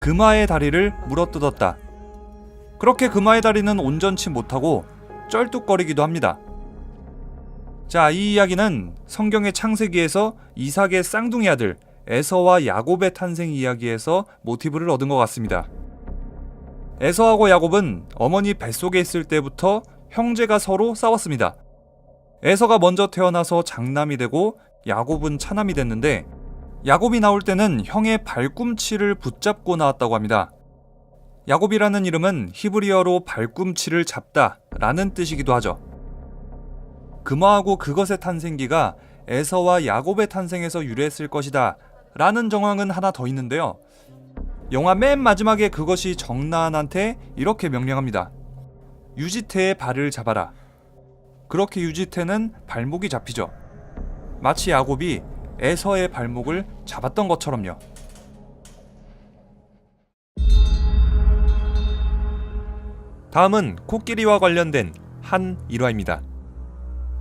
금화의 다리를 물어뜯었다. 그렇게 금화의 다리는 온전치 못하고 쩔뚝거리기도 합니다. 자, 이 이야기는 성경의 창세기에서 이삭의 쌍둥이 아들 에서와 야곱의 탄생 이야기에서 모티브를 얻은 것 같습니다. 에서하고 야곱은 어머니 뱃속에 있을 때부터 형제가 서로 싸웠습니다. 에서가 먼저 태어나서 장남이 되고 야곱은 차남이 됐는데, 야곱이 나올 때는 형의 발꿈치를 붙잡고 나왔다고 합니다. 야곱이라는 이름은 히브리어로 발꿈치를 잡다 라는 뜻이기도 하죠. 금화하고 그것의 탄생기가 에서와 야곱의 탄생에서 유래했을 것이다 라는 정황은 하나 더 있는데요. 영화 맨 마지막에 그것이 정나한한테 이렇게 명령합니다. 유지태의 발을 잡아라. 그렇게 유지태는 발목이 잡히죠. 마치 야곱이 에서의 발목을 잡았던 것처럼요. 다음은 코끼리와 관련된 한 일화입니다.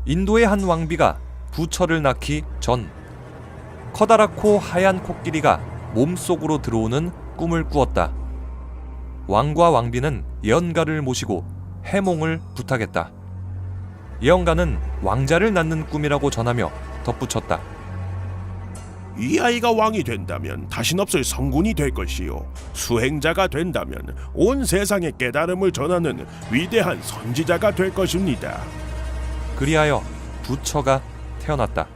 인도의 한 왕비가 부처를 낳기 전 커다랗고 하얀 코끼리가 몸속으로 들어오는 꿈을 꾸었다. 왕과 왕비는 예언가를 모시고 해몽을 부탁했다. 예언가는 왕자를 낳는 꿈이라고 전하며 덧붙였다. 이 아이가 왕이 된다면 다신 없을 성군이 될 것이요, 수행자가 된다면 온 세상에 깨달음을 전하는 위대한 선지자가 될 것입니다. 그리하여 부처가 태어났다.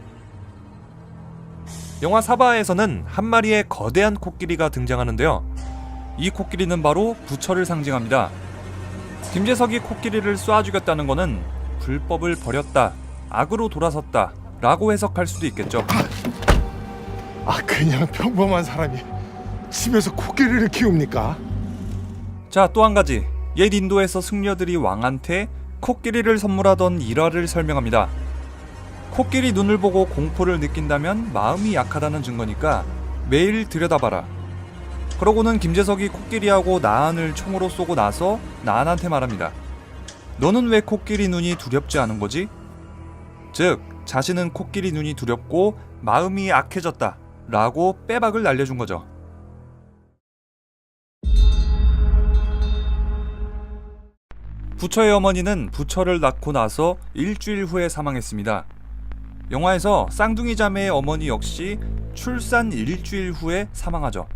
영화 사바에서는 한 마리의 거대한 코끼리가 등장하는데요. 이 코끼리는 바로 부처를 상징합니다. 김재석이 코끼리를 쏴 죽였다는 것은 불법을 버렸다, 악으로 돌아섰다 라고 해석할 수도 있겠죠. 그냥 평범한 사람이 집에서 코끼리를 키웁니까? 자, 또 한 가지. 옛 인도에서 승려들이 왕한테 코끼리를 선물하던 일화를 설명합니다. 코끼리 눈을 보고 공포를 느낀다면 마음이 약하다는 증거니까 매일 들여다봐라. 그러고는 김재석이 코끼리하고 나한을 총으로 쏘고 나서 나한한테 말합니다. 너는 왜 코끼리 눈이 두렵지 않은 거지? 즉, 자신은 코끼리 눈이 두렵고 마음이 악해졌다 라고 빼박을 날려준 거죠. 부처의 어머니는 부처를 낳고 나서 일주일 후에 사망했습니다. 영화에서 쌍둥이 자매의 어머니 역시 출산 일주일 후에 사망하죠.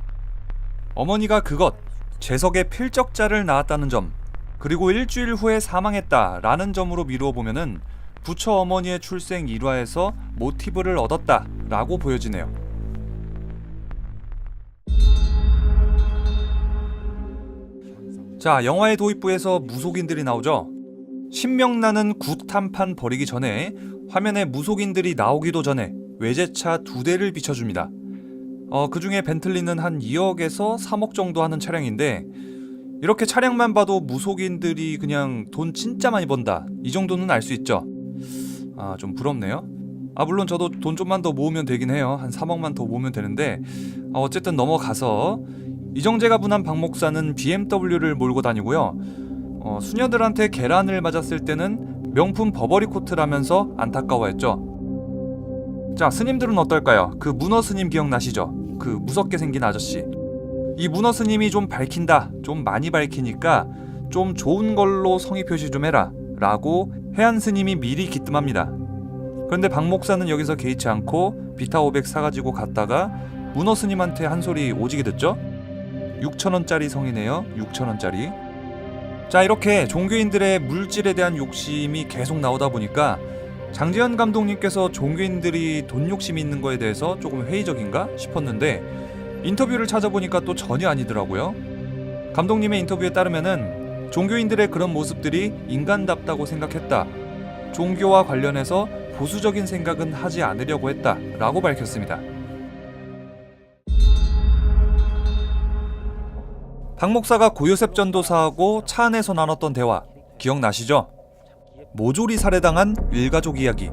어머니가 그것, 재석의 필적자를 낳았다는 점, 그리고 일주일 후에 사망했다라는 점으로 미루어 보면은 부처 어머니의 출생 일화에서 모티브를 얻었다라고 보여지네요. 자, 영화의 도입부에서 무속인들이 나오죠. 신명나는 굿한판 벌이기 전에 화면에 무속인들이 나오기도 전에 외제차 2대를 비춰줍니다. 그 중에 벤틀리는 한 2억에서 3억 정도 하는 차량인데, 이렇게 차량만 봐도 무속인들이 그냥 돈 진짜 많이 번다, 이 정도는 알 수 있죠. 좀 부럽네요. 물론 저도 돈 좀만 더 모으면 되긴 해요. 한 3억만 더 모으면 되는데, 어쨌든 넘어가서 이정재가 분한 박 목사는 BMW를 몰고 다니고요. 수녀들한테 계란을 맞았을 때는 명품 버버리 코트라면서 안타까워했죠. 자, 스님들은 어떨까요? 그 문어 스님 기억나시죠? 그 무섭게 생긴 아저씨. 이 문어 스님이 좀 밝힌다, 좀 많이 밝히니까 좀 좋은 걸로 성의 표시 좀 해라 라고 해안 스님이 미리 기뜸합니다. 그런데 박 목사는 여기서 개의치 않고 비타 500 사가지고 갔다가 문어 스님한테 한 소리 오지게 듣죠? 6,000원짜리 성이네요. 6,000원짜리. 자, 이렇게 종교인들의 물질에 대한 욕심이 계속 나오다 보니까 장재현 감독님께서 종교인들이 돈 욕심이 있는 거에 대해서 조금 회의적인가 싶었는데, 인터뷰를 찾아보니까 또 전혀 아니더라고요. 감독님의 인터뷰에 따르면은 종교인들의 그런 모습들이 인간답다고 생각했다, 종교와 관련해서 보수적인 생각은 하지 않으려고 했다 라고 밝혔습니다. 박 목사가 고요셉 전도사하고 차 안에서 나눴던 대화 기억나시죠? 모조리 살해당한 일가족 이야기.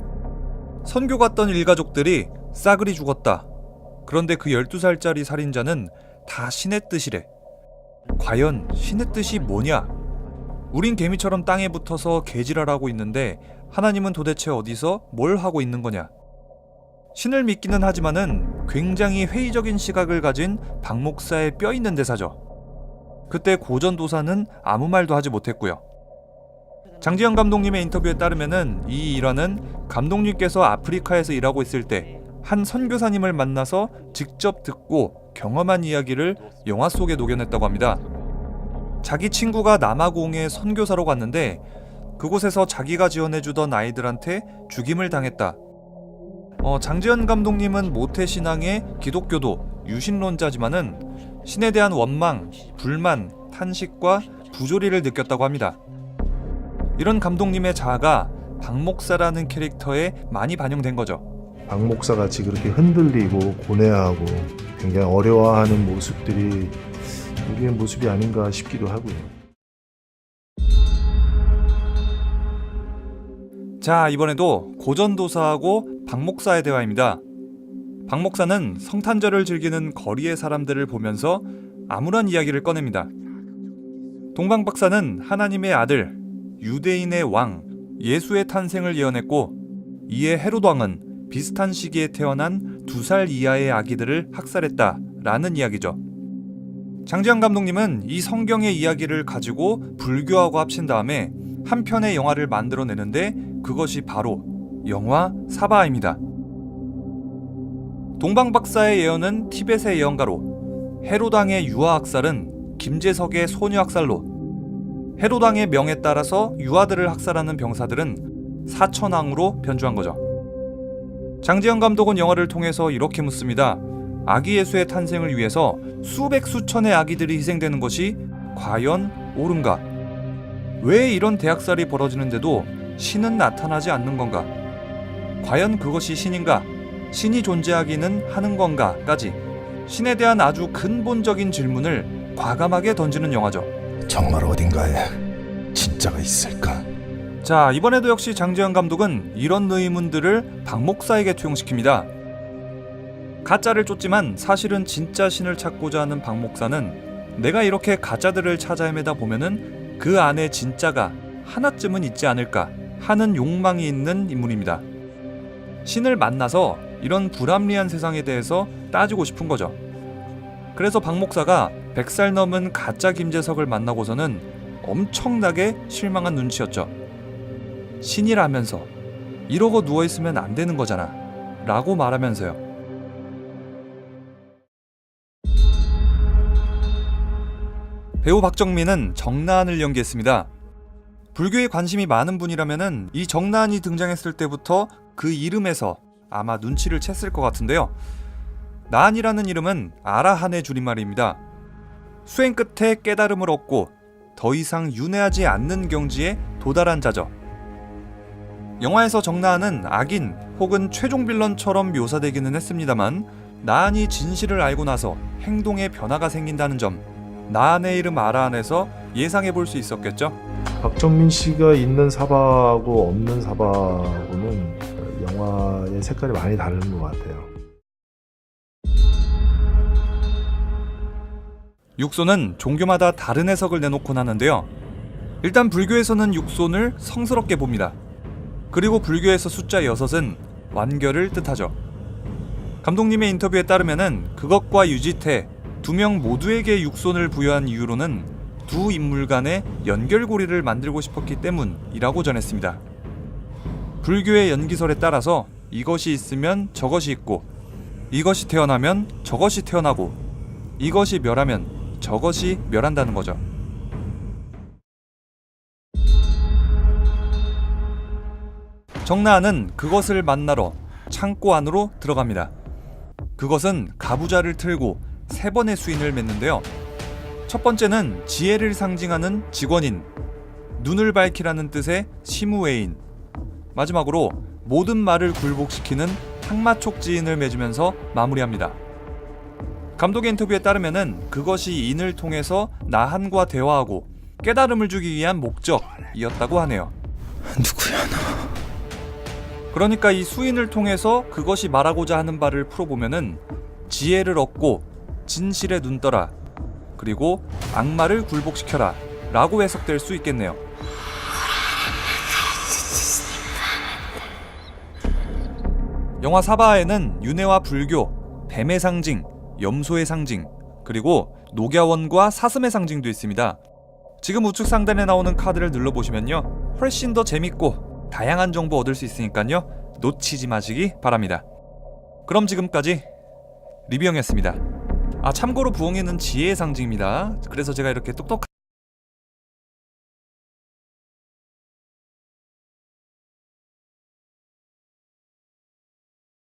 선교 갔던 일가족들이 싸그리 죽었다. 그런데 그 12살짜리 살인자는 다 신의 뜻이래. 과연 신의 뜻이 뭐냐? 우린 개미처럼 땅에 붙어서 개지랄하고 있는데 하나님은 도대체 어디서 뭘 하고 있는 거냐? 신을 믿기는 하지만은 굉장히 회의적인 시각을 가진 박 목사의 뼈 있는 대사죠. 그때 고전도사는 아무 말도 하지 못했고요. 장지현 감독님의 인터뷰에 따르면은 이 일화는 감독님께서 아프리카에서 일하고 있을 때 한 선교사님을 만나서 직접 듣고 경험한 이야기를 영화 속에 녹여냈다고 합니다. 자기 친구가 남아공에 선교사로 갔는데 그곳에서 자기가 지원해주던 아이들한테 죽임을 당했다. 장지현 감독님은 모태신앙의 기독교도 유신론자지만은 신에 대한 원망, 불만, 탄식과 부조리를 느꼈다고 합니다. 이런 감독님의 자아가 박 목사라는 캐릭터에 많이 반영된 거죠. 박 목사 같이 그렇게 흔들리고 고뇌하고 굉장히 어려워하는 모습들이 우리의 모습이 아닌가 싶기도 하고요. 자, 이번에도 고전도사하고 박 목사의 대화입니다. 박 목사는 성탄절을 즐기는 거리의 사람들을 보면서 아무런 이야기를 꺼냅니다. 동방 박사는 하나님의 아들, 유대인의 왕, 예수의 탄생을 예언했고 이에 헤롯 왕은 비슷한 시기에 태어난 2살 이하의 아기들을 학살했다라는 이야기죠. 장지현 감독님은 이 성경의 이야기를 가지고 불교하고 합친 다음에 한 편의 영화를 만들어내는데 그것이 바로 영화 사바입니다. 동방 박사의 예언은 티벳의 예언가로, 헤롯 왕의 유아 학살은 김재석의 소녀 학살로, 헤롯 왕의 명에 따라서 유아들을 학살하는 병사들은 사천왕으로 변주한 거죠. 장지현 감독은 영화를 통해서 이렇게 묻습니다. 아기 예수의 탄생을 위해서 수백 수천의 아기들이 희생되는 것이 과연 옳은가? 왜 이런 대학살이 벌어지는데도 신은 나타나지 않는 건가? 과연 그것이 신인가? 신이 존재하기는 하는 건가?까지 신에 대한 아주 근본적인 질문을 과감하게 던지는 영화죠. 정말 어딘가에 진짜가 있을까? 자, 이번에도 역시 장지현 감독은 이런 의문들을 박 목사에게 투영시킵니다. 가짜를 쫓지만 사실은 진짜 신을 찾고자 하는 박 목사는 내가 이렇게 가짜들을 찾아 헤매다 보면은 그 안에 진짜가 하나쯤은 있지 않을까 하는 욕망이 있는 인물입니다. 신을 만나서 이런 불합리한 세상에 대해서 따지고 싶은 거죠. 그래서 박 목사가 100살 넘은 가짜 김재석을 만나고서는 엄청나게 실망한 눈치였죠. 신이라면서 이러고 누워있으면 안 되는 거잖아 라고 말하면서요. 배우 박정민은 정나은을 연기했습니다. 불교에 관심이 많은 분이라면은 이 정나은이 등장했을 때부터 그 이름에서 아마 눈치를 챘을 것 같은데요. 나은이라는 이름은 아라한의 줄임말입니다. 수행 끝에 깨달음을 얻고 더 이상 윤회하지 않는 경지에 도달한 자죠. 영화에서 정나은은 악인 혹은 최종 빌런처럼 묘사되기는 했습니다만 나은이 진실을 알고 나서 행동에 변화가 생긴다는 점, 나은의 이름 아라한에서 예상해 볼 수 있었겠죠? 박정민 씨가 있는 사바하고 없는 사바하고는 영화의 색깔이 많이 다른 것 같아요. 육손은 종교마다 다른 해석을 내놓곤 하는데요. 일단 불교에서는 육손을 성스럽게 봅니다. 그리고 불교에서 숫자 6은 완결을 뜻하죠. 감독님의 인터뷰에 따르면은 그것과 유지태 두 명 모두에게 육손을 부여한 이유로는 두 인물 간의 연결고리를 만들고 싶었기 때문이라고 전했습니다. 불교의 연기설에 따라서 이것이 있으면 저것이 있고, 이것이 태어나면 저것이 태어나고, 이것이 멸하면 저것이 멸한다는 거죠. 정나은은 그것을 만나러 창고 안으로 들어갑니다. 그것은 가부좌를 틀고 3번의 수인을 맺는데요. 첫 번째는 지혜를 상징하는 직원인, 눈을 밝히라는 뜻의 시무웨인, 마지막으로 모든 말을 굴복시키는 탕마촉지인을 맺으면서 마무리합니다. 감독의 인터뷰에 따르면은 그것이 인을 통해서 나한과 대화하고 깨달음을 주기 위한 목적이었다고 하네요. 누구야 너? 그러니까 이 수인을 통해서 그것이 말하고자 하는 바를 풀어보면은 지혜를 얻고 진실에 눈떠라, 그리고 악마를 굴복시켜라 라고 해석될 수 있겠네요. 영화 사바에는 윤회와 불교, 뱀의 상징, 염소의 상징, 그리고 녹야원과 사슴의 상징도 있습니다. 지금 우측 상단에 나오는 카드를 눌러보시면요, 훨씬 더 재밌고 다양한 정보 얻을 수 있으니까요, 놓치지 마시기 바랍니다. 그럼 지금까지 리뷰형이었습니다. 참고로 부엉이는 지혜의 상징입니다. 그래서 제가 이렇게 똑똑한